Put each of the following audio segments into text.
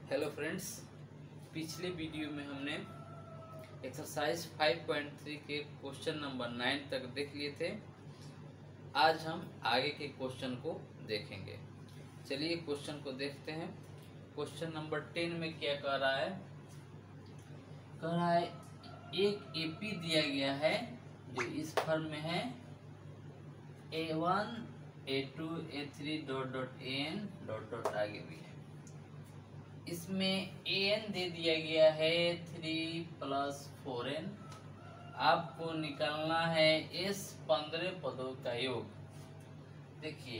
Hello friends, पिछले video में हमने एक्सरसाइज 5.3 के क्वेश्चन नंबर 9 तक देख लिए थे। आज हम आगे के क्वेश्चन को देखेंगे। चलिए क्वेश्चन को देखते हैं। क्वेश्चन नंबर 10 में क्या कह रहा है? कह रहा है एक एपी दिया गया है जो इस फॉर्म में है A1 A2 A3 dot dot AN dot dot आगे भी है। इसमें AN दे दिया गया है 3 + 4N। आपको निकालना है S 15 पदों का योग। देखिए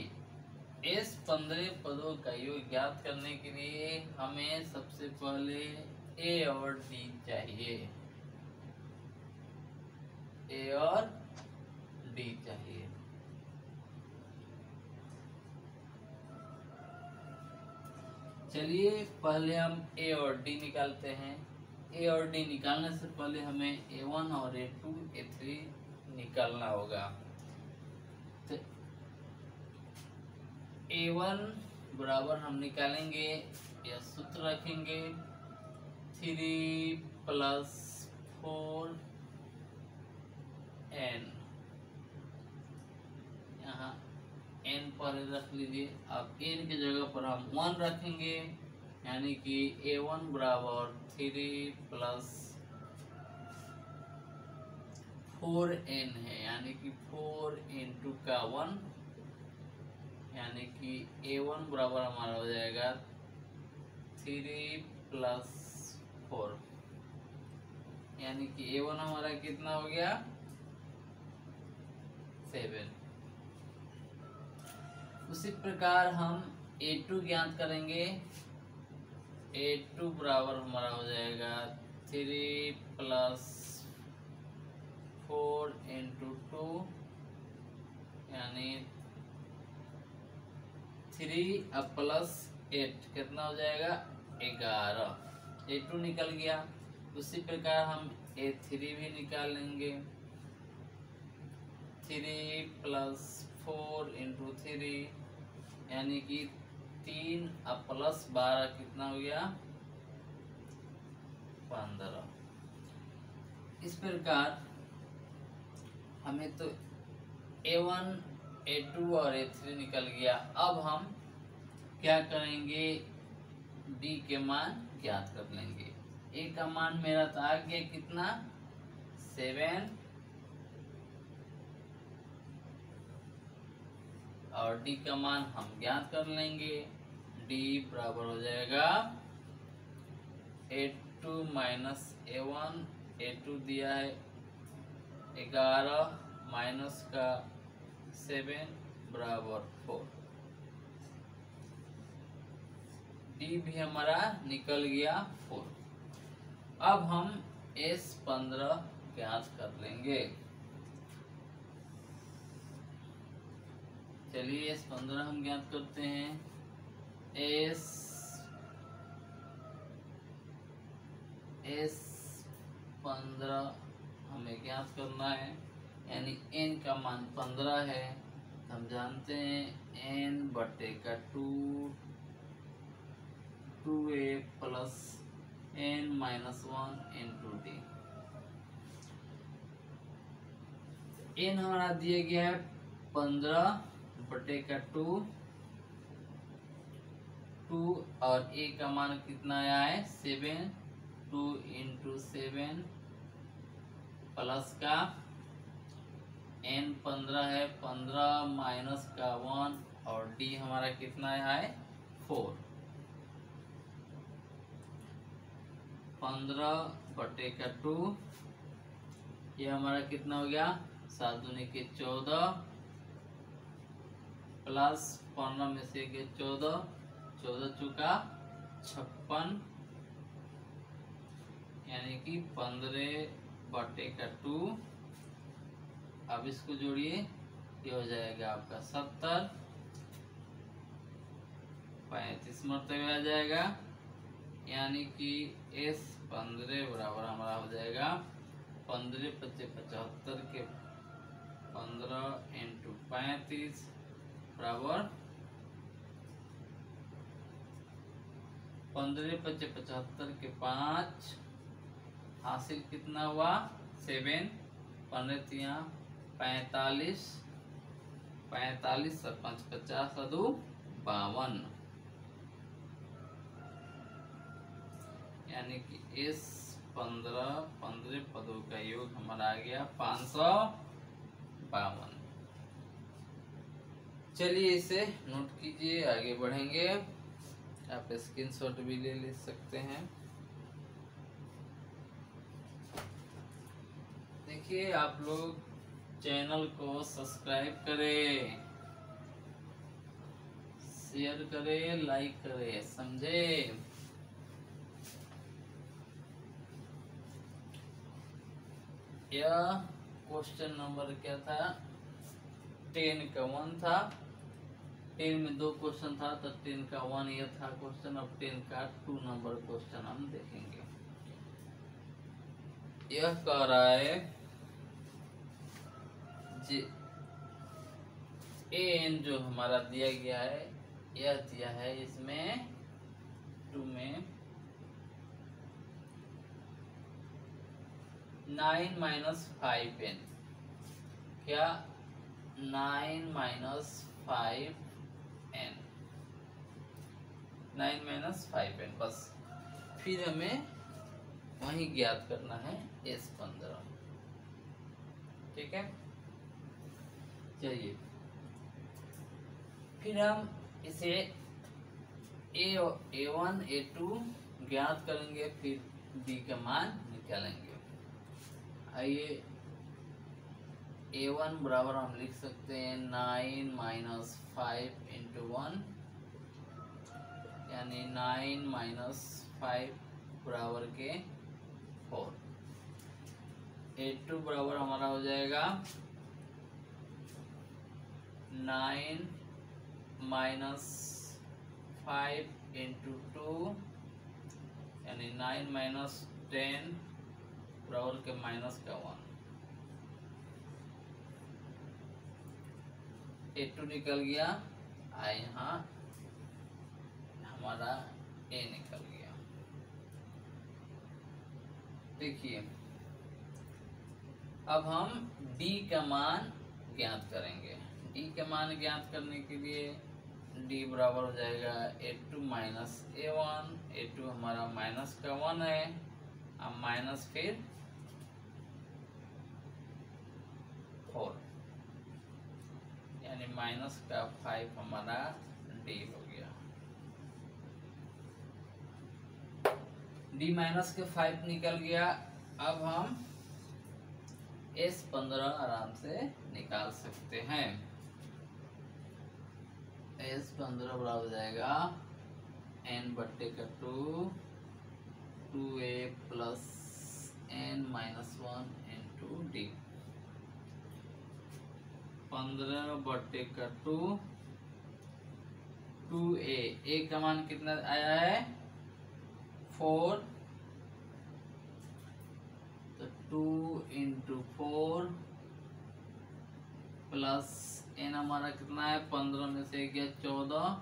S 15 पदों का योग ज्ञात करने के लिए हमें सबसे पहले A और D चाहिए। A और D चाहिए। चलिए पहले हम A और D निकालते हैं। A और D निकालने से पहले हमें A1 और A2 A3 निकालना होगा। तो A1 बराबर हम निकालेंगे या सूत्र रखेंगे 3 + 4N। यहाँ n पहले रख लीजिए। अब n की जगह पर हम 1 रखेंगे, यानी कि A1 बराबर 3 + 4N है, यानी कि 4 × का 1, यानी कि A1 बराबर हमारा हो जाएगा 3 + 4, यानी कि A1 हमारा कितना हो गया 7। उसी प्रकार हम A2 ज्ञात करेंगे। A2 बराबर हमारा हो जाएगा 3 + 4 × 2, यानी 3 + 8 कितना हो जाएगा 11। A2 निकल गया। उसी प्रकार हम A3 भी निकाल लेंगे। 3 + 4 × 3, यानी कि 3 + 12 कितना हो गया 15। इस प्रकार हमें तो A1 A2 और A3 निकल गया। अब हम क्या करेंगे, D के मान ज्ञात कर लेंगे। A का मान मेरा तो आ गया कितना 7, और D का मान हम ज्ञात कर लेंगे। D बराबर हो जाएगा A2 - A1। A2 दिया है 11 माइनस का 7 बराबर 4। D भी हमारा निकल गया 4। अब हम S 15 ज्ञात कर लेंगे। चलिए S 15 हम ज्ञात करते हैं। S 15 हमें ज्ञात करना है, यानी n का मान 15 है। हम जानते हैं n बटे का 2 2a + n - 1 × d। n हमारा दिया गया है 15 बटे का 2 और a का मान कितना आया है 7। 2 × 7 प्लस का n 15 है, 15 माइनस का 1, और d हमारा कितना है 4। 15 बटे का 2, ये हमारा कितना हो गया 7 दूनी के 14 प्लस 15 में से 14, 14 चुका 56, यानी कि 15 बटे का 2। अब इसको जोड़िए, ये हो जाएगा आपका 70, 35 मरतबे आ जाएगा, यानी कि S 15 बराबर हमारा हो जाएगा 15 × 5 = 75 के 15 × 35 बराबर 15 पचे 75 के 5 हासिल कितना हुआ 7। 15 तिया 45, 45 और 5 50 और 2 52, यानी कि इस 15 पदों का योग हमारा आ गया 552। चलिए इसे नोट कीजिए, आगे बढ़ेंगे। आप स्क्रीनशॉट भी ले सकते हैं। देखिए आप लोग चैनल को सब्सक्राइब करें, शेयर करें, लाइक करें, समझे। यह क्वेश्चन नंबर क्या था 10 का 1 था। 10 में 2 क्वेश्चन था तो 10 का 1 यह था क्वेश्चन। अब 10 का 2 नंबर क्वेश्चन हम देखेंगे। यह कह रहा है जी एन जो हमारा दिया गया है, यह दिया है इसमें 2 में 9 - 5n, क्या 9 - 5n, 9 - 5n बस। फिर हमें वही ज्ञात करना है S15, ठीक है। चलिए फिर हम इसे A1 A2 ज्ञात करेंगे, फिर D का मान निकालेंगे। आइए A1 बराबर हम लिख सकते हैं 9 - 5 × 1, यानी 9 - 5 बराबर के 4। A2 बराबर हमारा हो जाएगा 9 - 5 × 2, यानी 9 - 10 बराबर के -1। A2 निकल गया, यहाँ हमारा A निकल गया। देखिए अब हम D का मान ज्ञात करेंगे। D का मान ज्ञात करने के लिए D बराबर हो जाएगा A2 - A1। A2 हमारा माइनस का 1 है, अब माइनस फिर 4, यानी माइनस का 5 हमारा D हो गया। D माइनस के 5 निकल गया। अब हम S15 आराम से निकाल सकते हैं। S15 बराबर हो जाएगा n/2 2a + n - 1 × D। 15/2 2a, a का मान कितना आया है 4, तो 2 × 4 प्लस n हमारा कितना है 15 में से गया 14,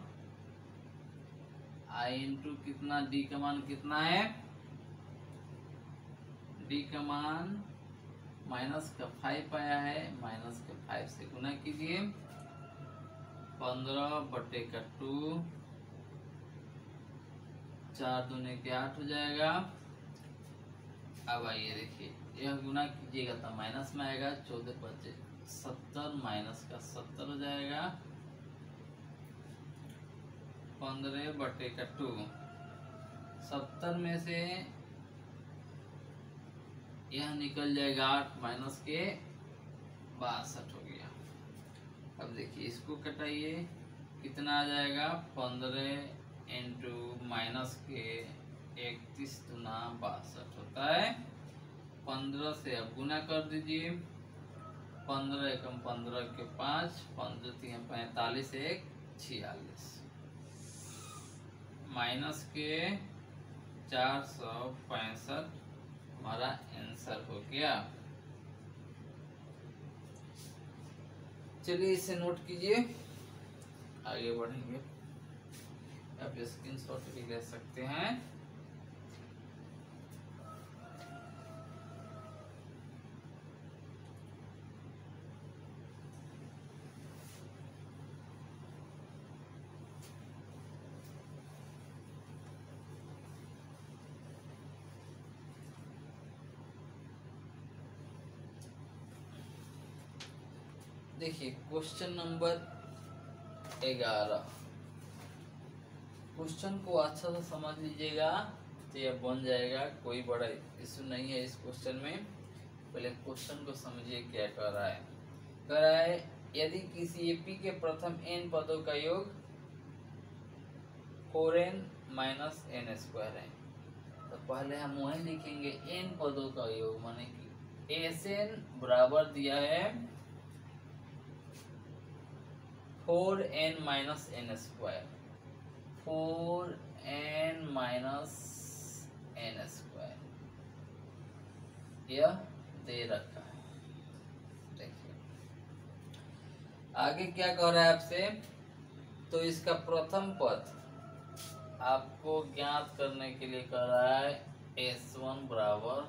i × कितना D का मान कितना है, D का मान -5 आया है, -5 से गुना कीजिए। 15/2 4 दूने के 8 हो जाएगा। अब आइए देखिए यह गुना कीजिएगा तो माइनस में आएगा, 14 बचे 70 -70 हो जाएगा। 15/2 70 में से यह निकल जाएगा 8 माइनस के 62 हो गया। अब देखिए इसको कटाइए, कितना आ जाएगा 15 × माइनस के 31 दूना 62 होता है। 15 से अब गुना कर दीजिए, 15 एकम 15 के 5, 15 3 45 1 46, माइनस के 465 हमारा आंसर हो गया। चलिए इसे नोट कीजिए, आगे बढ़ेंगे। आप स्क्रीनशॉट भी ले सकते हैं। देखिए क्वेश्चन नंबर 11, क्वेश्चन को अच्छा से समझ लीजिएगा तो यह बन जाएगा, कोई बड़ा इशू नहीं है इस क्वेश्चन में। पहले क्वेश्चन को समझिए क्या कर रहा है। कह रहा है यदि किसी एपी के प्रथम n पदों का योग 4n माइनस n स्क्वायर है, तो पहले हम वही लिखेंगे n पदों का योग, माने कि Sn बराबर दिया है 4n minus n square, 4n minus n square यह दे रखा है। देखिए आगे क्या कह रहा है आपसे, तो इसका प्रथम पद आपको ज्ञात करने के लिए कह रहा है S1 बराबर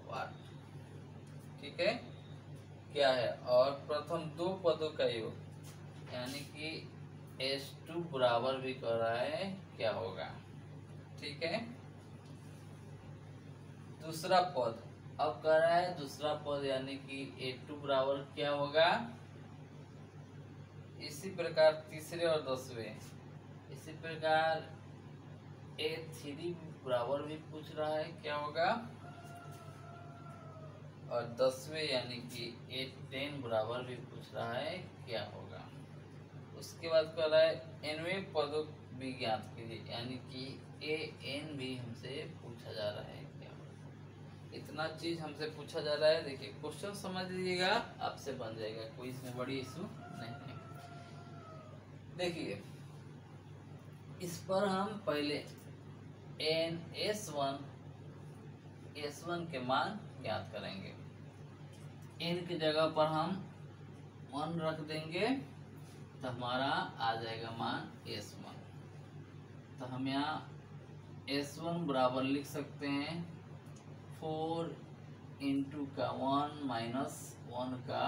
वाट, ठीक है क्या है, और प्रथम दो पदों का योग यानी कि S2 बराबर भी कह रहा है क्या होगा, ठीक है। दूसरा पद अब कह रहा है दूसरा पद यानी कि A2 बराबर क्या होगा। इसी प्रकार तीसरे और 10वें, इसी प्रकार A3 बराबर भी पूछ रहा है क्या होगा, और 10वें यानी कि A10 बराबर भी पूछ रहा है क्या होगा। उसके बाद कह रहा है nवें पदों भी ज्ञात कीजिए, यानी कि An भी हमसे पूछा जा रहा है क्या होगा। इतना चीज हमसे पूछा जा रहा है। देखिए क्वेश्चन समझ लीजिएगा, आपसे बन जाएगा, कोई इसमें बड़ी इशू नहीं है। देखिए इस पर हम पहले S1 के मान ज्ञात करेंगे। n की जगह पर हम 1 रख देंगे तो हमारा आ जाएगा मान S1। तो हम यहाँ S1 बराबर लिख सकते हैं 4 इंटू का 1 माइनस 1 का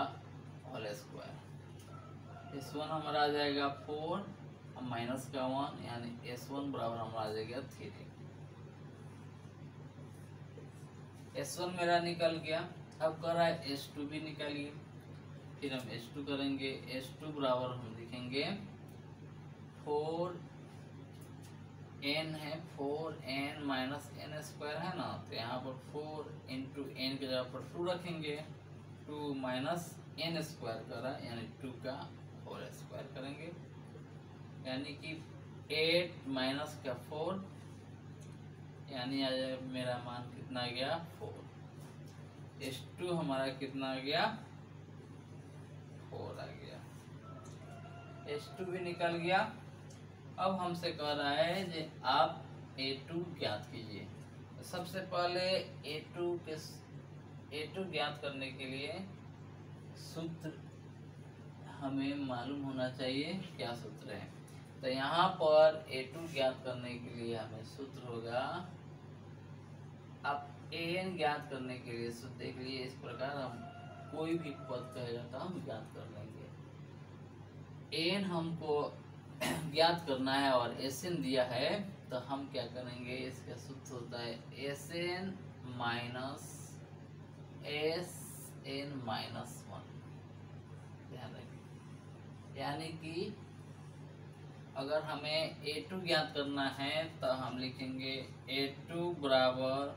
होल स्क्वायर। S1 हमारा आ जाएगा 4 माइनस का 1 यानी S1 बराबर हमारा आ जाएगा 3। S1 मेरा निकल गया। अब कह रहा है S2 भी निकालिए, फिर हम S2 करेंगे। S2 बराबर हम लिखेंगे 4n है, 4n माइनस n स्क्वायर है ना, तो यहाँ पर 4 इंटू n के जगह पर 2 रखेंगे, 2 माइनस n स्क्वायर करा यानी 2 का होल स्क्वायर करेंगे, यानी कि 8 माइनस का 4 यानी आ जाए मेरा मान कितना आ गया 4। S2 हमारा कितना आ गया 4 आ गया। S2 भी निकल गया। अब हमसे कह रहा है कि आप A2 ज्ञात कीजिए। सबसे पहले A2 ज्ञात करने के लिए सूत्र हमें मालूम होना चाहिए, क्या सूत्र है। तो यहाँ पर A2 ज्ञात करने के लिए हमें सूत्र होगा, आप An ज्ञात करने के लिए सूत्र देख लिए, इस प्रकार हम कोई भी पद कहेगा तो हम ज्ञात कर लेंगे। An हमको ज्ञात करना है और Sn दिया है, तो हम क्या करेंगे, इसका सूत्र होता है Sn माइनस Sn माइनस 1। ध्यान रखिए, यानी कि अगर हमें A2 ज्ञात करना है तो हम लिखेंगे A2 बराबर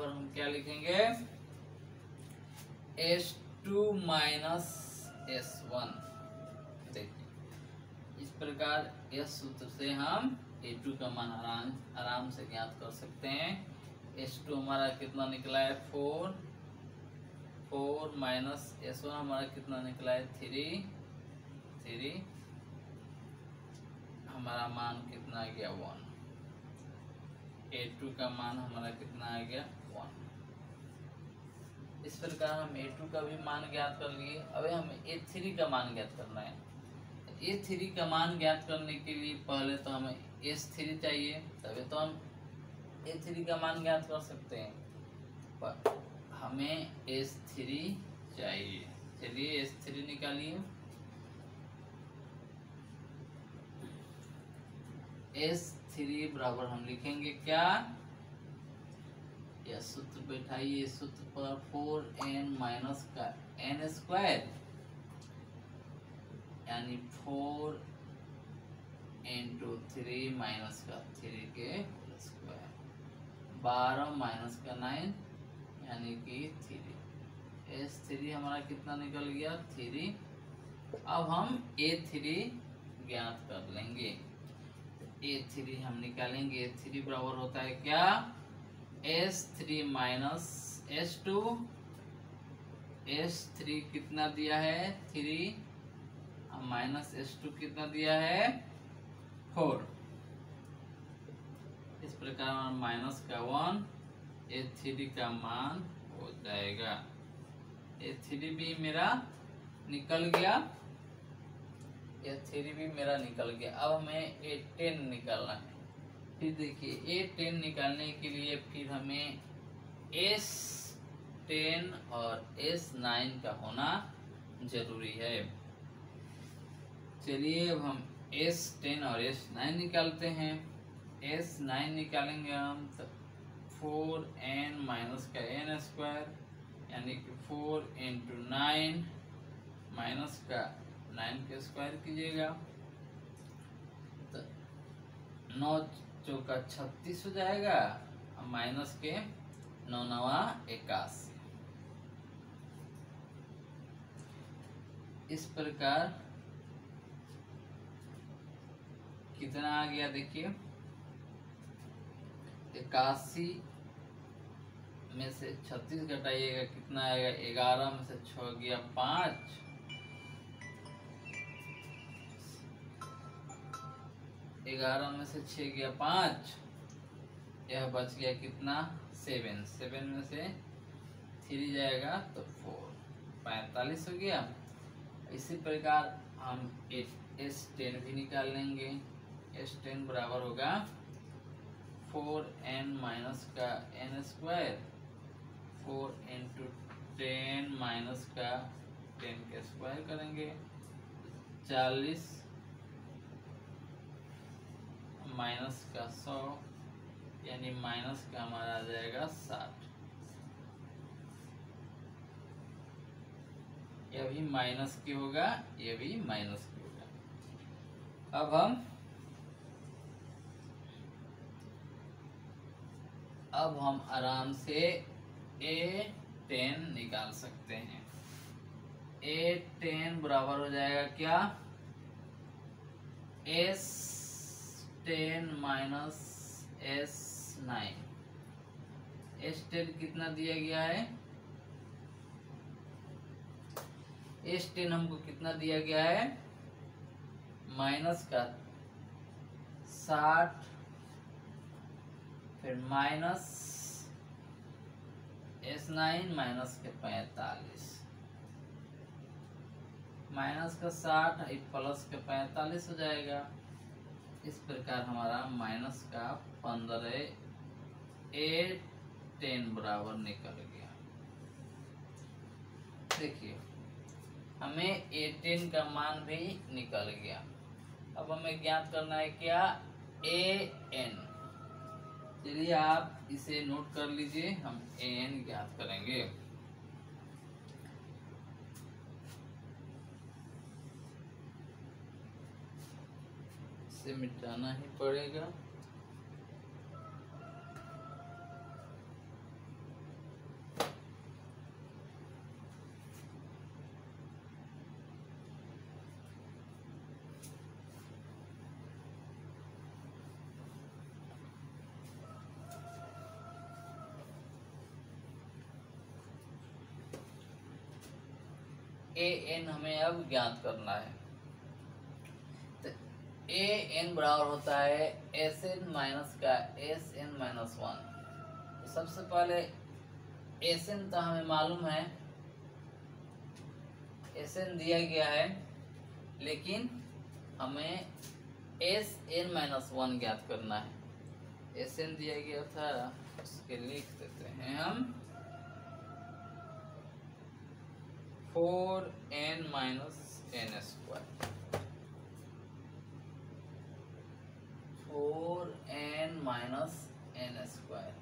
हम क्या लिखेंगे S2 माइनस S1। देखिए इस प्रकार इस सूत्र से हम A2 का मान आराम से ज्ञात कर सकते हैं। S2 हमारा कितना निकला है 4 माइनस S1 हमारा कितना निकला है 3। हमारा मान कितना आ गया 1। A2 का मान हमारा कितना आ गया 1। इस प्रकार हम A2 का भी मान ज्ञात कर लिए। अब हमें A3 का मान ज्ञात करना है। A3 का मान ज्ञात करने के लिए पहले तो हमें S3 चाहिए, तभी तो हम A3 का मान ज्ञात कर सकते हैं। पर हमें S3 चाहिए। चलिए S3 निकालिए। S3 बराबर हम लिखेंगे क्या, या सूत्र बैठाइए, सूत्र पर 4n माइनस का n स्क्वायर, यानी 4 इंटू 3 माइनस का 3 के स्क्वायर, 12 माइनस का 9 यानी कि 3। S3 हमारा कितना निकल गया, 3। अब हम A3 ज्ञात कर लेंगे। A3 हम निकालेंगे। A3 बराबर होता है क्या, S3 माइनस S2। S3 कितना दिया है, 3, माइनस S2 कितना दिया है, 4। इस प्रकार माइनस का 1, A3 का मान हो जाएगा। A3 भी मेरा निकल गया, A3 भी मेरा निकल गया। अब हमें A10 निकालना है। फिर देखिए A10 निकालने के लिए फिर हमें S10 और S9 का होना जरूरी है। चलिए अब हम S10 और S9 निकालते हैं। S9 निकालेंगे हम तो 4n माइनस का n स्क्वायर, यानी कि 4 इंटू 9 माइनस का 9 के स्क्वायर कीजिएगा तो 9 चौका 36 हो जाएगा, माइनस के 9 नवा 81। इस प्रकार कितना आ गया, देखिए 81 में से 36 घटाइएगा कितना आएगा, 11 में से 6 गया 5, 11 में से 6 गया 5, यह बच गया कितना 7, 7 में से 3 जाएगा तो 4, 45 हो गया। इसी प्रकार हम S10 भी निकाल लेंगे। S10 बराबर होगा 4n माइनस का n स्क्वायर, 4 इंटू 10 माइनस का 10 के स्क्वायर करेंगे, 40 माइनस का 100 यानी माइनस का हमारा आ जाएगा 60। यह भी माइनस की होगा, यह भी माइनस की होगा। अब हम आराम से A10 निकाल सकते हैं। A10 बराबर हो जाएगा क्या, S10 माइनस S9। S10 कितना दिया गया है, S10 हमको कितना दिया गया है, माइनस का 60, फिर माइनस S9 माइनस के 45, माइनस का 60 प्लस के 45 हो जाएगा। इस प्रकार हमारा माइनस का 15 A10 बराबर निकल गया। देखिए हमें A10 का मान भी निकल गया। अब हमें ज्ञात करना है क्या, AN। चलिए आप इसे नोट कर लीजिए, हम AN ज्ञात करेंगे। इसे मिटाना ही पड़ेगा। AN हमें अब ज्ञात करना है। तो AN बराबर होता है SN माइनस का SN माइनस 1। तो सबसे पहले SN तो हमें मालूम है, SN दिया गया है, लेकिन हमें एस एन माइनस वन ज्ञात करना है। एस एन दिया गया था, उसके लिख देते हैं हम 4n minus N square. 4n minus N square.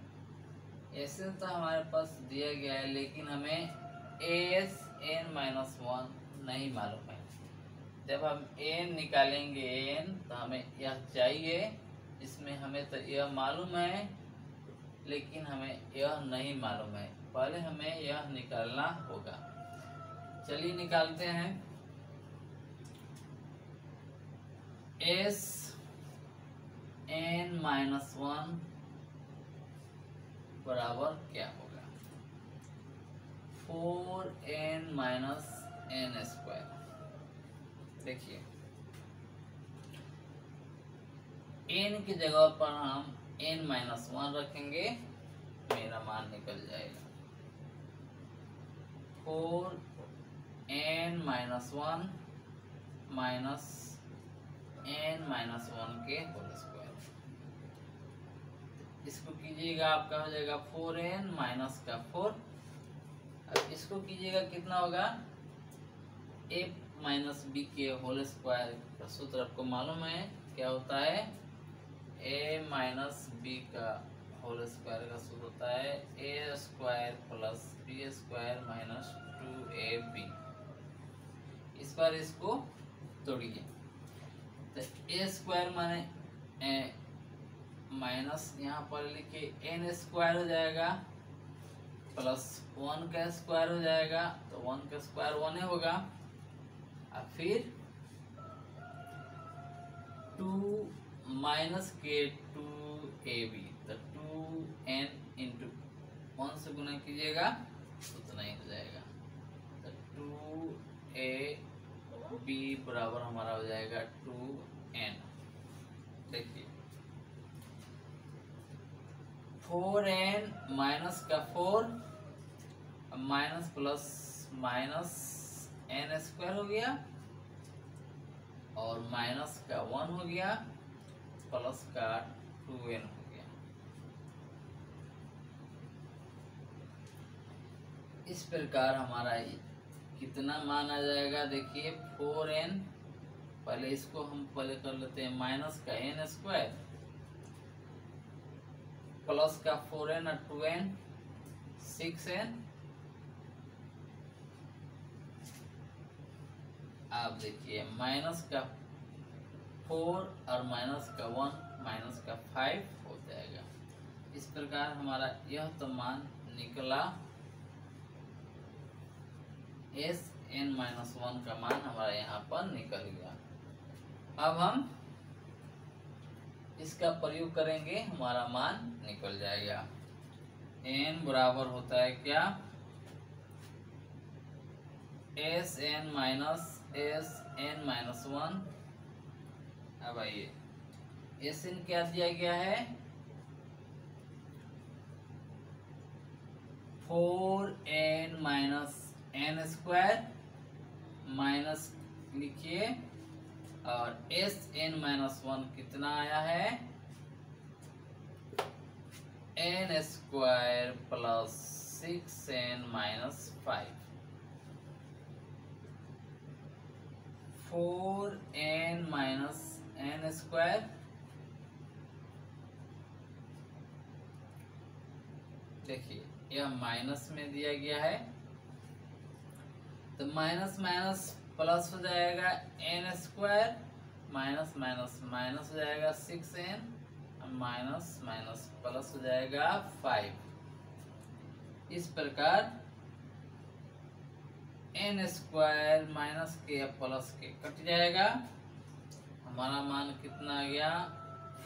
S N तो हमारे पास दिया गया है, लेकिन हमें एस एन माइनस वन नहीं मालूम है। जब हम n निकालेंगे n तो हमें यह चाहिए, इसमें हमें तो यह मालूम है लेकिन हमें यह नहीं मालूम है। पहले हमें यह निकालना होगा। चलिए निकालते हैं। एस एन माइनस वन बराबर क्या होगा? 4n minus N square. देखिए n की जगह पर हम n माइनस वन रखेंगे, मेरा मान निकल जाएगा 4n minus one minus n minus one के होल स्क्वायर। इसको कीजिएगा, आपका हो जाएगा 4n माइनस का 4। अब इसको कीजिएगा, कितना होगा? a माइनस बी के होल स्क्वायर का सूत्र आपको मालूम है क्या होता है? a माइनस बी का होल स्क्वायर का सूत्र होता है a square plus B square minus 2ab। इस बार इसको तोड़िए तो a स्क्वायर माने माइनस यहाँ पर लिखिए n स्क्वायर हो जाएगा प्लस 1 का स्क्वायर हो जाएगा, तो 1 का स्क्वायर 1 होगा। अब फिर 2 माइनस के 2ab, तो 2n इंटू 1 से गुना कीजिएगा उतना ही हो जाएगा, तो 2ab बराबर हमारा हो जाएगा 2n। देखिए 4n माइनस का 4 minus plus minus n square हो गया और माइनस का 1 हो गया प्लस का 2n हो गया। इस प्रकार हमारा कितना मान आ जाएगा? देखिए 4n, पहले इसको हम पहले कर लेते हैं माइनस का n स्क्वायर प्लस का 4n और 2n 6n। आप देखिए माइनस का 4 और माइनस का 1 माइनस का 5 हो जाएगा। इस प्रकार हमारा यह तो मान निकला, एस एन माइनस वन का मान हमारा यहाँ पर निकल गया। अब हम इसका प्रयोग करेंगे, हमारा मान निकल जाएगा। n बराबर होता है क्या? S N minus one. अब आइए एस एन क्या दिया गया है? 4n minus N square minus लिखिए, और एस एन माइनस वन कितना आया है? N square plus 6n minus 5। 4n minus N square, देखिए यह माइनस में दिया गया है तो माइनस माइनस प्लस हो जाएगा N square, minus minus minus हो जाएगा 6n, माइनस माइनस प्लस हो जाएगा 5। इस प्रकार एन स्क्वायर माइनस के या प्लस के कट जाएगा। हमारा मान कितना आ गया?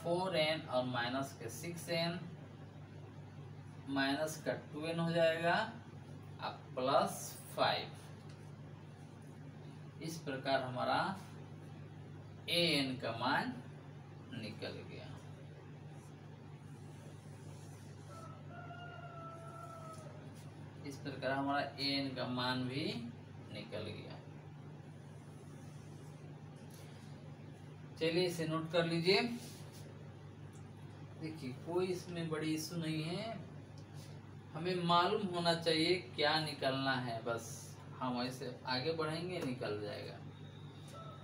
4n और माइनस के 6n, माइनस का 2n हो जाएगा अब प्लस 5। इस प्रकार हमारा an का मान निकल गया। इस प्रकार हमारा an का मान भी निकल गया। चलिए इसे नोट कर लीजिए। देखिए कोई इसमें बड़ी इशू नहीं है, हमें मालूम होना चाहिए क्या निकलना है, बस हम ऐसे आगे बढ़ेंगे निकल जाएगा।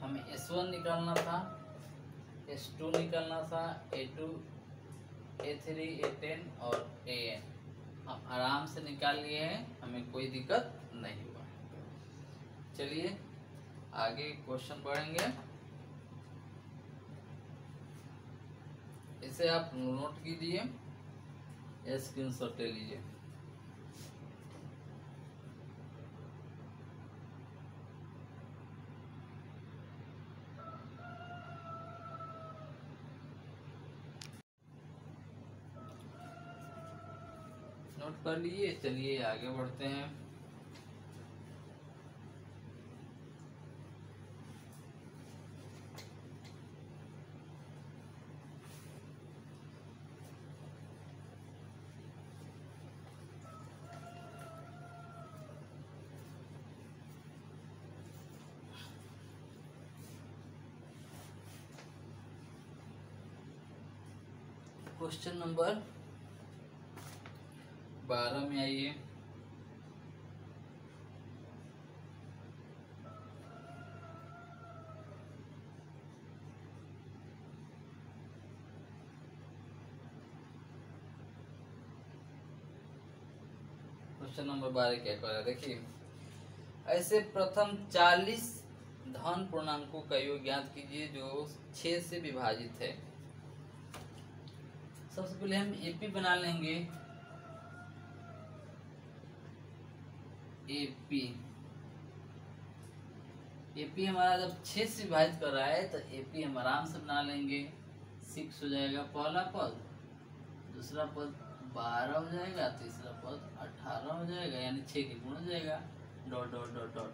हमें S1 निकालना था, S2 निकालना था, A2, A3, A10 और AN हम आराम से निकाल लिए हैं, हमें कोई दिक्कत नहीं हुआ। चलिए आगे क्वेश्चन बढ़ेंगे। इसे आप नोट कीजिए, स्क्रीनशॉट ले लीजिए। नोट कर लीजिए। चलिए आगे बढ़ते हैं। क्वेश्चन नंबर 12 में आइए। क्वेश्चन नंबर 12 क्या कह रहा है, देखिए ऐसे प्रथम 40 धन पूर्णांकों का योग ज्ञात कीजिए जो 6 से विभाजित है। सबसे पहले हम एपी बना लेंगे। एपी हमारा जब 6 से विभाजित कर रहा है तो एपी हम आराम से बना लेंगे। 6 हो जाएगा पहला पद, दूसरा पद 12 हो जाएगा, तीसरा पद 18 हो जाएगा, यानी 6 के गुण हो जाएगा, डॉट डॉट डॉट डॉट।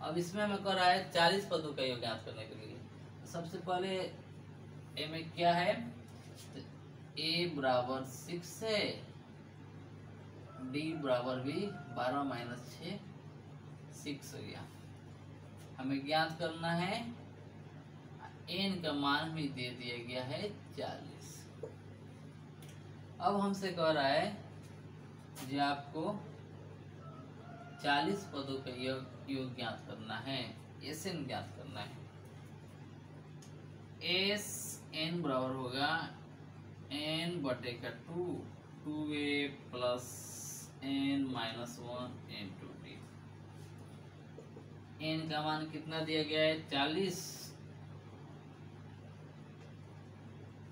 अब इसमें हमें कर रहा है 40 पदों का योग ज्ञात करने के लिए। सबसे पहले ए में क्या है, तो ए बराबर 6 है, डी बराबर भी 12 माइनस 6 6 हो गया। हमें ज्ञात करना है, एन का मान भी दे दिया गया है 40। अब हमसे कह रहा है जी आपको 40 पदों का योग ज्ञात करना है, एस एन ज्ञात करना है। एस एन बराबर होगा एन बटे का 2, 2a plus N minus 1 into D. N का मान कितना दिया गया है 40,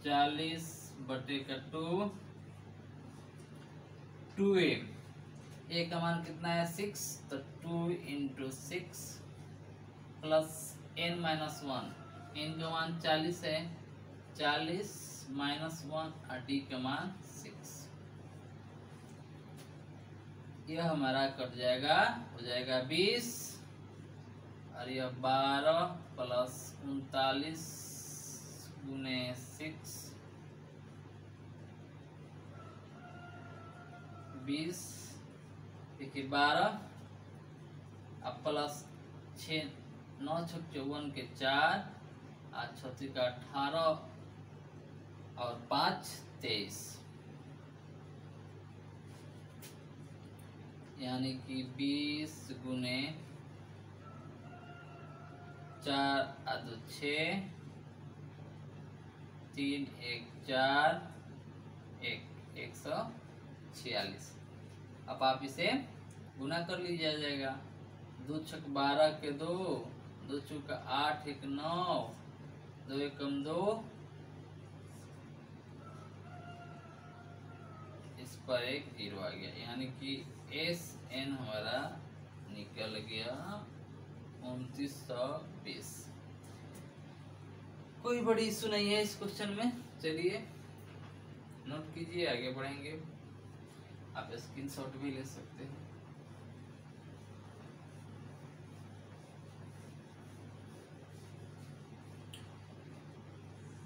40 बटे का 2, 2a, ए का मान कितना है 6, तो 2 into 6 plus N minus 1, N का मान 40 है, 40 माइनस 1 और डी का मान 6। यह हमारा कट जाएगा, हो जाएगा 20 और यह 12 प्लस 39 गुने 6, 20, देखिए 12 अब प्लस 6, 9 छक 54 के 4, 8 छत्तीस का 18 और 5 23, यानी कि 20 गुने 4 आदो 6, 3 1 4 1 146। अब आप इसे गुना कर लीजिए, जाएगा 2 छक 12 के 2, 2 चौका 8 1 9, 2 एकम 2, इस पर एक 0 आ गया, यानी कि एस एन हमारा निकल गया 2920। कोई बड़ी इशू नहीं है इस क्वेश्चन में। चलिए नोट कीजिए, आगे बढ़ेंगे। आप स्क्रीनशॉट भी ले सकते हैं।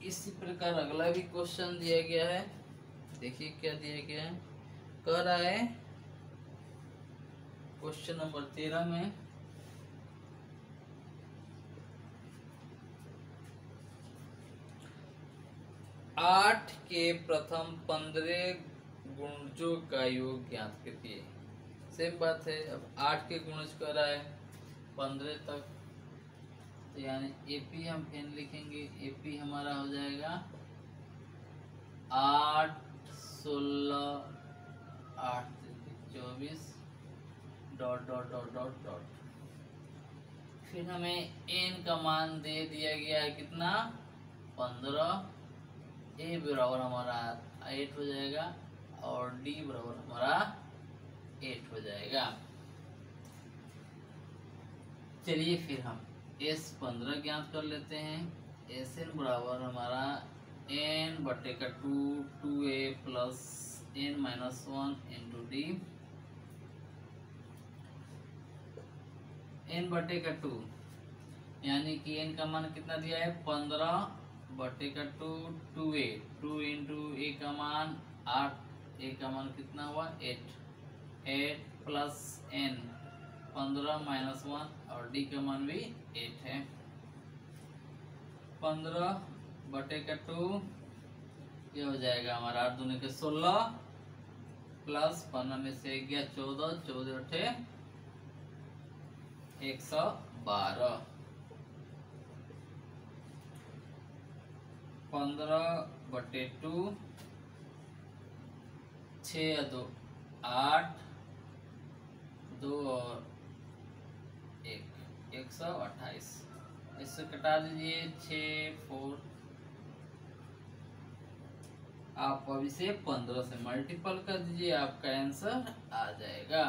इसी प्रकार अगला भी क्वेश्चन दिया गया है। देखिए क्या दिया गया है, कह रहा है क्वेश्चन नंबर 13 में 8 के प्रथम 15 गुणजों का योग ज्ञात कीजिए। सेम बात है, अब 8 के गुणज कर रहा है 15 तक, तो यानी एपी हम एन लिखेंगे। एपी हमारा हो जाएगा 8 16 8 24 dot dot dot dot dot. फिर हमें एन का मान दे दिया गया है कितना, 15। ए बराबर हमारा 8 हो जाएगा और डी बराबर हमारा 8 हो जाएगा। चलिए फिर हम एस 15 ज्ञात कर लेते हैं। एस एन बराबर हमारा एन बटे का 2a plus N minus 1 into D. N बटे का 2 यानी कि एन का मान कितना दिया है, 15 बटे का 2a 2 इंटू ए का मान 8, ए का मान कितना हुआ 8 प्लस एन 15 माइनस 1 और डी का मान भी 8 है। 15 बटे का 2 ये हो जाएगा हमारा 8 दूनी के 16 प्लस 15 में से गया 14, 14 उठे 112। 15 बटे 2 6 2 8 2 और 1 128। इससे कटा दीजिए 6 4। आप अब इसे 15 से मल्टीपल कर दीजिए, आपका आंसर आ जाएगा।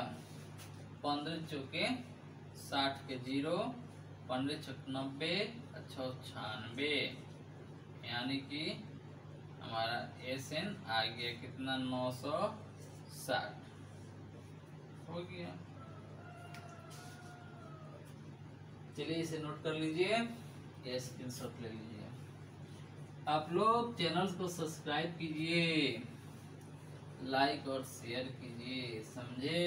15 चौके 60 के 0, 15 छक 90 अच्छा 96, यानी कि हमारा एस एन आ गया कितना 960 हो गया। चलिए इसे नोट कर लीजिए, ये स्क्रीनशॉट ले लीजिए। आप लोग चैनल को सब्सक्राइब कीजिए, लाइक और शेयर कीजिए, समझे।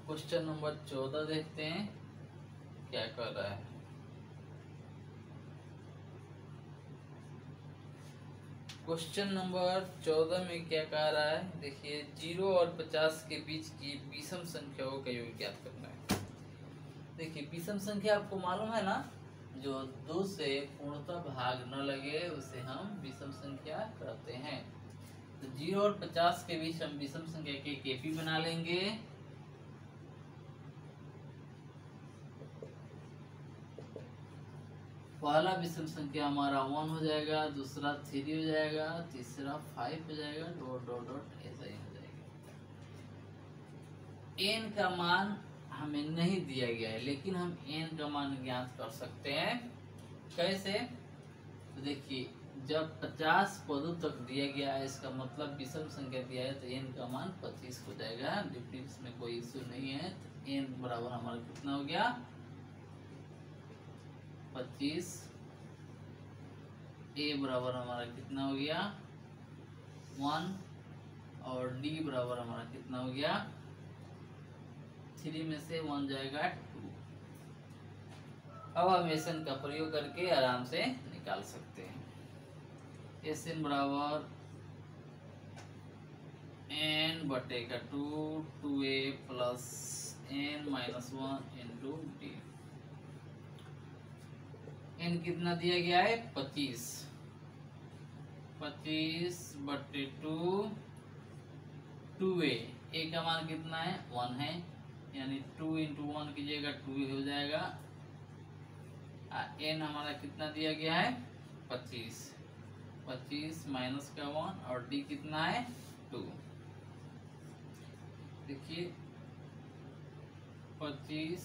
क्वेश्चन नंबर 14 देखते हैं क्या कर रहा है। क्वेश्चन नंबर 14 में क्या कह रहा है, देखिए 0 और 50 के बीच की विषम संख्याओं का योग ज्ञात करना है। देखिए विषम संख्या आपको मालूम है ना, जो 2 से पूर्णतः भाग न लगे उसे हम विषम संख्या कहते हैं। तो 0 और 50 के बीच हम विषम संख्या के केपी बना लेंगे। पहला विषम संख्या हमारा 1 हो जाएगा, दूसरा 3 हो जाएगा, तीसरा 5 हो जाएगा, डॉट डॉट डॉट ऐसा ही हो जाएगा। एन का मान हमें नहीं दिया गया है, लेकिन हम एन का मान ज्ञात कर सकते हैं। कैसे, तो देखिए जब 50 पदों तक दिया गया है, इसका मतलब विषम संख्या दिया है, तो एन का मान 25 हो जाएगा। डिफरेंस में कोई इश्यू नहीं है। तो एन बराबर हमारा कितना हो गया 25। ए बराबर हमारा कितना हो गया 1 और डी बराबर हमारा कितना हो गया 3 में से 1 जाएगा 2। अब हम एसएन का प्रयोग करके आराम से निकाल सकते हैं। एसएन बराबर एन बटे का 2 2a plus N minus 1 into D. N कितना दिया गया है 25, 25 बटे 2 2a, ए का मान कितना है 1 है, यानी 2 इंटू 1 कीजिएगा 2 हो जाएगा। एन हमारा कितना दिया गया है 25, 25 माइनस का 1 और डी कितना है 2। देखिए 25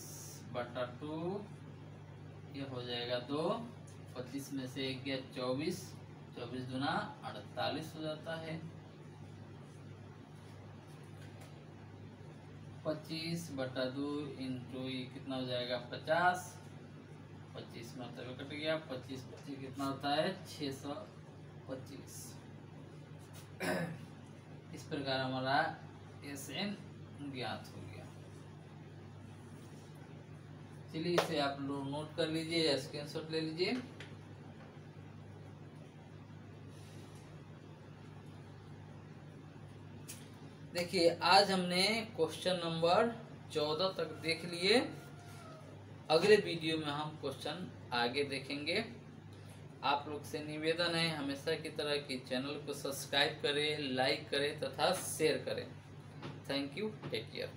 बटा 2 ये हो जाएगा 2, 25 में से 1 गया 24, 24 दूना 48 हो जाता है। 25 बटा 2 इंटू ये कितना हो जाएगा 50, 25 मतलब कट गया, 25 25 कितना होता है 625। इस प्रकार हमारा एसएन ज्ञात हो गया। चलिए इसे आप लोग नोट कर लीजिए या स्क्रीनशॉट ले लीजिए। देखिए आज हमने क्वेश्चन नंबर 14 तक देख लिए। अगले वीडियो में हम क्वेश्चन आगे देखेंगे। आप लोग से निवेदन है हमेशा की तरह कि चैनल को सब्सक्राइब करें, लाइक करें तथा शेयर करें। Thank you, take care.